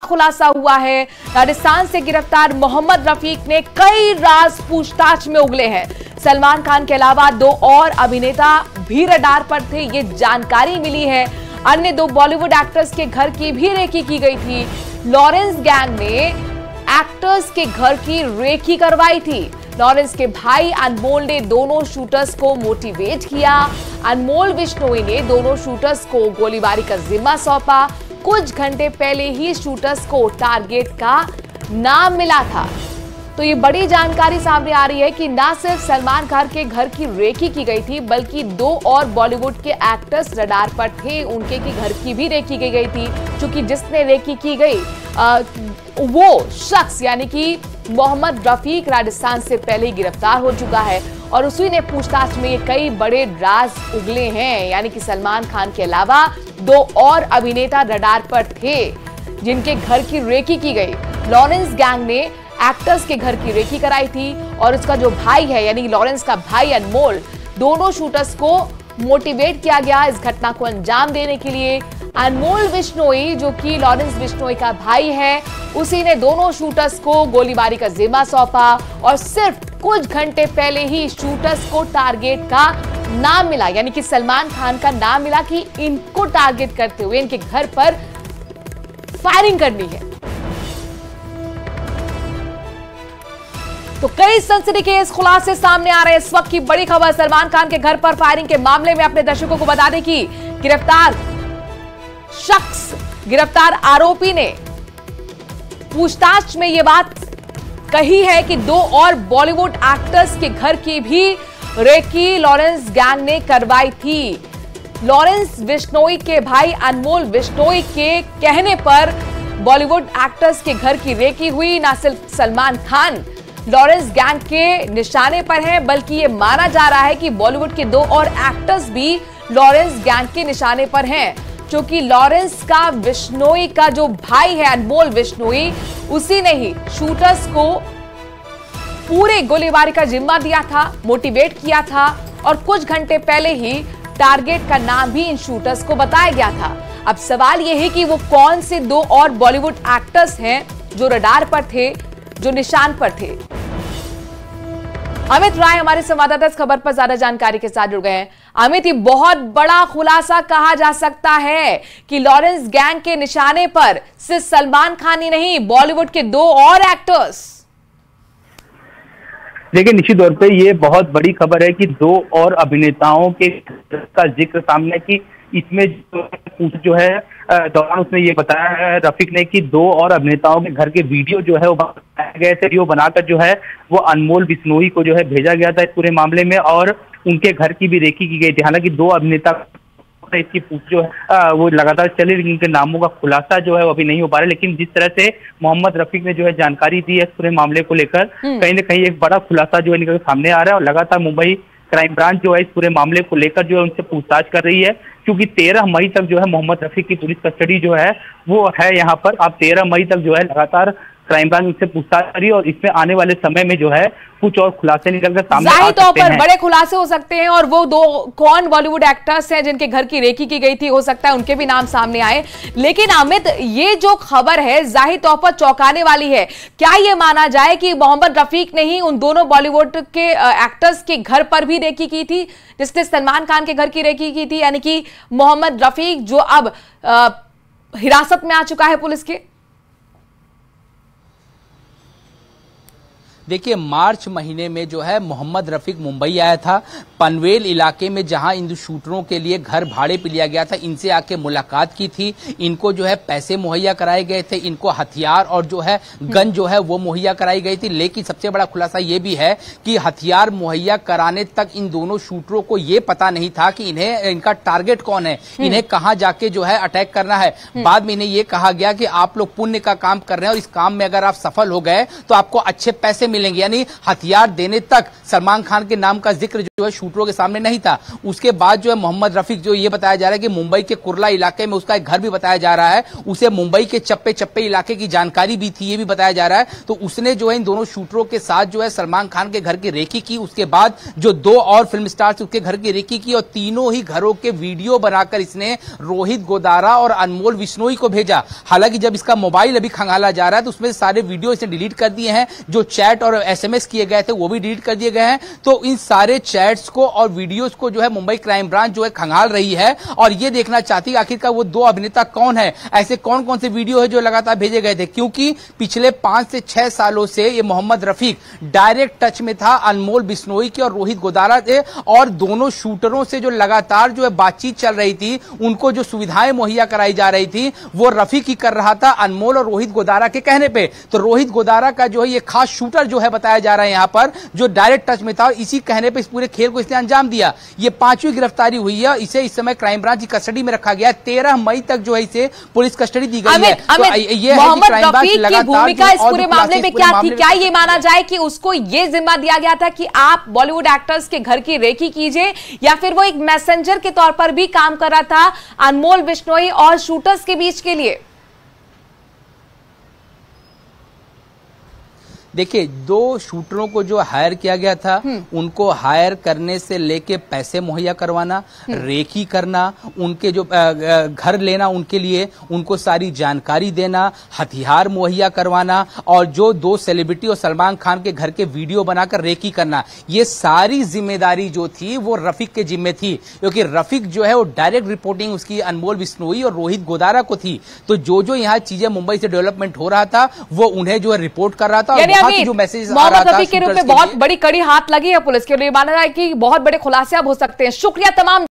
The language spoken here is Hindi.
खुलासा हुआ है। राजस्थान से गिरफ्तार मोहम्मद रफीक ने कई राज पूछताछ में उगले हैं। सलमान खान के अलावा 2 और अभिनेता भी रडार पर थे, ये जानकारी मिली है। अन्य 2 बॉलीवुड एक्टर्स के घर की भी रेकी की गई थी। लॉरेंस गैंग ने एक्टर्स के घर की रेकी करवाई थी। लॉरेंस के भाई अनमोल ने दोनों शूटर्स को मोटिवेट किया। अनमोल बिश्नोई ने दोनों शूटर्स को गोलीबारी का जिम्मा सौंपा। कुछ घंटे पहले ही शूटर्स को टारगेट का नाम मिला था। तो ये बड़ी जानकारी सामने आ रही है कि ना सिर्फ सलमान खान के घर की रेकी की गई थी, बल्कि 2 और बॉलीवुड के एक्टर्स रडार पर थे, उनके की घर की भी रेकी की गई थी। क्योंकि जिसने रेकी की गई वो शख्स यानी कि मोहम्मद रफीक राजस्थान से पहले ही गिरफ्तार हो चुका है और उसी ने पूछताछ में ये कई बड़े राज उगले हैं। यानी कि सलमान खान के अलावा 2 और अभिनेता रडार पर थे जिनके घर की रेकी की गई। लॉरेंस गैंग ने एक्टर्स के घर की रेकी कराई थी और उसका जो भाई है यानी लॉरेंस का भाई अनमोल, दोनों शूटर्स को मोटिवेट किया गया इस घटना को अंजाम देने के लिए। अनमोल बिश्नोई जो कि लॉरेंस बिश्नोई का भाई है, उसी ने दोनों शूटर्स को गोलीबारी का जिम्मा सौंपा और सिर्फ कुछ घंटे पहले ही शूटर्स को टारगेट का नाम मिला, यानी कि सलमान खान का नाम मिला कि इनको टारगेट करते हुए इनके घर पर फायरिंग करनी है। तो कई सनसनीखेज खुलासे सामने आ रहे हैं। इस वक्त की बड़ी खबर, सलमान खान के घर पर फायरिंग के मामले में अपने दर्शकों को बता दें कि गिरफ्तार आरोपी ने पूछताछ में यह बात कही है कि 2 और बॉलीवुड एक्टर्स के घर की भी रेकी लॉरेंस गैंग ने करवाई थी। लॉरेंस बिश्नोई के भाई अनमोल बिश्नोई के कहने पर बॉलीवुड एक्टर्स के घर की रेकी हुई। न सिर्फ सलमान खान लॉरेंस गैंग के निशाने पर हैं, बल्कि ये माना जा रहा है कि बॉलीवुड के 2 और एक्टर्स भी लॉरेंस गैंग के निशाने पर हैं, क्योंकि लॉरेंस का बिश्नोई का जो भाई है अनमोल बिश्नोई, उसी ने ही शूटर्स को पूरे गोलीबारी का जिम्मा दिया था, मोटिवेट किया था और कुछ घंटे पहले ही टारगेट का नाम भी इन शूटर्स को बताया गया था। अब सवाल यह है कि वो कौन से 2 और बॉलीवुड एक्टर्स हैं जो रडार पर थे, जो निशान पर थे। अमित राय हमारे संवाददाता इस खबर पर ज्यादा जानकारी के साथ जुड़ गए हैं। अमित, ये बहुत बड़ा खुलासा कहा जा सकता है कि लॉरेंस गैंग के निशाने पर सिर्फ सलमान खान ही नहीं, बॉलीवुड के 2 और एक्टर्स। देखिए, निश्चित तौर पे ये बहुत बड़ी खबर है कि 2 और अभिनेताओं के का जिक्र सामने कि इसमें जो है दौरान उसने ये बताया है रफीक ने कि 2 और अभिनेताओं के घर के वीडियो जो है वो बनाए गए थे। वीडियो बनाकर जो है वो अनमोल बिश्नोई को जो है भेजा गया था इस पूरे मामले में और उनके घर की भी रेकी की गई थी। हालांकि 2 अभिनेता इसकी पूछ जो है वो लगातार चले, लेकिन उनके नामों का खुलासा जो है वो अभी नहीं हो पा रहा है। लेकिन जिस तरह से मोहम्मद रफीक ने जो है जानकारी दी है इस पूरे मामले को लेकर, कहीं ना कहीं एक बड़ा खुलासा जो है निकल सामने आ रहा है और लगातार मुंबई क्राइम ब्रांच जो है इस पूरे मामले को लेकर जो है उनसे पूछताछ कर रही है, क्योंकि 13 मई तक जो है मोहम्मद रफीक की पुलिस कस्टडी जो है वो है यहाँ पर। अब 13 मई तक जो है लगातार क्राइम ब्रांच उससे पूछताछ करी और इसमें आने वाले समय में जो है कुछ और खुलासे निकलकर सामने आ सकते हैं। जाहिर तौर पर बड़े खुलासे हो सकते हैं और वो 2 कौन बॉलीवुड एक्टर्स हैं जिनके घर की रेकी की गई थी, हो सकता है उनके भी नाम सामने आए। लेकिन अमित, ये जो खबर है जाहिर तौर पर चौंकाने वाली है। क्या ये माना जाए कि मोहम्मद रफीक ने ही उन दोनों बॉलीवुड के एक्टर्स के घर पर भी रेकी की थी, जिसने सलमान खान के घर की रेकी की थी, यानी कि मोहम्मद रफीक जो अब हिरासत में आ चुका है पुलिस के? देखिए, मार्च महीने में जो है मोहम्मद रफीक मुंबई आया था, पनवेल इलाके में जहां इन शूटरों के लिए घर भाड़े पे लिया गया था, इनसे आके मुलाकात की थी। इनको जो है पैसे मुहैया कराए गए थे, इनको हथियार और जो है गन जो है वो मुहैया कराई गई थी। लेकिन सबसे बड़ा खुलासा ये भी है कि हथियार मुहैया कराने तक इन दोनों शूटरों को ये पता नहीं था कि इनका टारगेट कौन है, इन्हें कहाँ जाके जो है अटैक करना है। बाद में इन्हें ये कहा गया कि आप लोग पुण्य का काम कर रहे हैं और इस काम में अगर आप सफल हो गए तो आपको अच्छे पैसे मिलेंगे। यानी हथियार देने तक सलमान खान के नाम का जिक्र जो है शूटरों के सामने नहीं था। उसके बाद जो है मोहम्मद रफीक, जो ये बताया जा रहा है कि मुंबई के कुर्ला इलाके में उसका एक घर भी बताया जा रहा है, उसे मुंबई के चप्पे चप्पे इलाके की जानकारी भी थी, ये भी बताया जा रहा है। तो उसने जो है इन दोनों शूटरों के साथ जो है सलमान खान के घर की रेकी की, उसके बाद जो 2 और फिल्म स्टार्स उसके घर की रेकी की, और तीनों ही घरों के वीडियो बनाकर इसने रोहित गोदारा और अनमोल बिश्नोई को भेजा। हालांकि जब इसका मोबाइल अभी खंगाला जा रहा है तो उसमें सारे वीडियो इसने डिलीट कर दिए हैं, जो चैट और एसएमएस किए गए थे वो भी डिलीट कर दिए गए हैं। तो इन सारे चैट्स को और वीडियोस को जो है मुंबई क्राइम ब्रांच जो है खंगाल रही है और ये देखना चाहती है आखिरकार वो 2 अभिनेता कौन है, ऐसे कौन कौन से वीडियो है जो लगातार भेजे गए थे। क्योंकि पिछले 5 से 6 सालों से ये मोहम्मद रफीक डायरेक्ट टच में था अनमोल बिश्नोई के और रोहित गोदारा से, और दोनों शूटरों से जो लगातार जो है बातचीत चल रही थी, उनको जो सुविधाएं मुहैया कराई जा रही थी वो रफीक ही कर रहा था अनमोल और रोहित गोदारा के कहने पे। तो रोहित गोदारा का जो है ये खास शूटर जो है बताया जा रहा है यहां पर, जो डायरेक्ट टच में था, इसी कहने पे इस पूरे खेल को इसने अंजाम दिया। ये 5वीं गिरफ्तारी हुई है, इसे इस समय क्राइम ब्रांच की कस्टडी में रखा गया। 13 मई तक जो है इसे पुलिस कस्टडी दी गई है। तो ये मोहम्मद रफीक की भूमिका इस पूरे मामले में क्या थी? क्या ये माना जाए कि उसको ये जिम्मा दिया गया था कि आप बॉलीवुड एक्टर्स के घर की रेकी कीजिए, या फिर वो एक मैसेंजर के तौर पर भी काम कर रहा था अनमोल बिश्नोई और शूटर्स के बीच के लिए? देखिए, 2 शूटरों को जो हायर किया गया था, उनको हायर करने से लेके पैसे मुहैया करवाना, रेकी करना, उनके जो घर लेना उनके लिए, उनको सारी जानकारी देना, हथियार मुहैया करवाना, और जो 2 सेलिब्रिटी और सलमान खान के घर के वीडियो बनाकर रेकी करना, ये सारी जिम्मेदारी जो थी वो रफीक के जिम्मे थी। क्योंकि रफीक जो है वो डायरेक्ट रिपोर्टिंग उसकी अनमोल बिश्नोई और रोहित गोदारा को थी। तो जो यहाँ चीजें मुंबई से डेवलपमेंट हो रहा था वो उन्हें जो है रिपोर्ट कर रहा था। जो मैसेज मोहम्मद रफीक के रूप में बहुत बड़ी कड़ी हाथ लगी है पुलिस के लिए, माना जाए कि बहुत बड़े खुलासे अब हो सकते हैं। शुक्रिया तमाम